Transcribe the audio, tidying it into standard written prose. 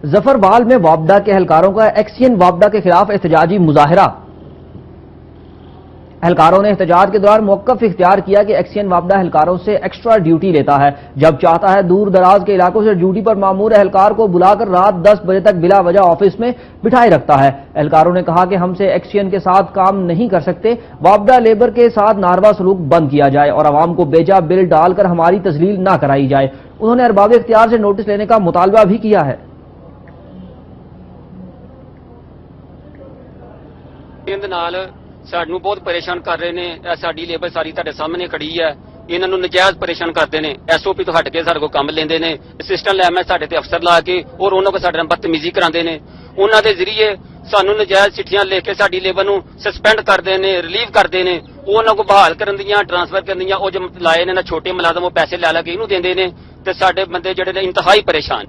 ظفر بال میں وابڈا کے اہلکاروں کا ایکسین وابڈا کے خلاف احتجاجی مظاہرہ۔ اہلکاروں نے احتجاج کے دوران موقف اختیار کیا کہ ایکسین وابڈا اہلکاروں سے ایکسٹرا ڈیوٹی لیتا ہے، جب چاہتا ہے دور دراز کے علاقوں سے ڈیوٹی پر مامور اہلکار کو بلا کر رات 10 بجے تک بلا وجہ آفس میں بٹھائے رکھتا ہے۔ اہلکاروں نے کہا کہ ہم سے ایکسین کے ساتھ کام نہیں کر سکتے، وابڈا لیبر کے ساتھ ناروا سلوک بند کیا جائے اور عوام کو بیجا بل ڈال کر ہماری تذلیل نہ کرائی جائے۔ انہوں نے ارباب اختیار سے نوٹس لینے کا مطالبہ بھی کیا ہے۔ سانوں بہت پریشان کر رہے ہیں، ساری لیبر ساری تہاڈے سامنے کھڑی ہے، انہاں نوں نجائز پریشان کرتے ہیں، ایس او پی تو ہٹ کے سارے کو کام لیندے نے، اسسٹنٹ لیمن ساڈے تے افسر لا کے اور انہاں کو ساڈے نال بدتمیزی کراندے نے، انہاں دے ذریعے سانوں نجائز چٹھیاں لکھ کے ساڈی لیبر نوں سسپینڈ کردے نے، ریلیو کردے نے، انہاں کو بحال کرن دیاں ٹرانسفر کرن دیاں، او جو لائے نے نا چھوٹے ملازم وہ پیسے لے کے انہوں دیندے نے تے ساڈے بندے جڑے نے انتہائی پریشان۔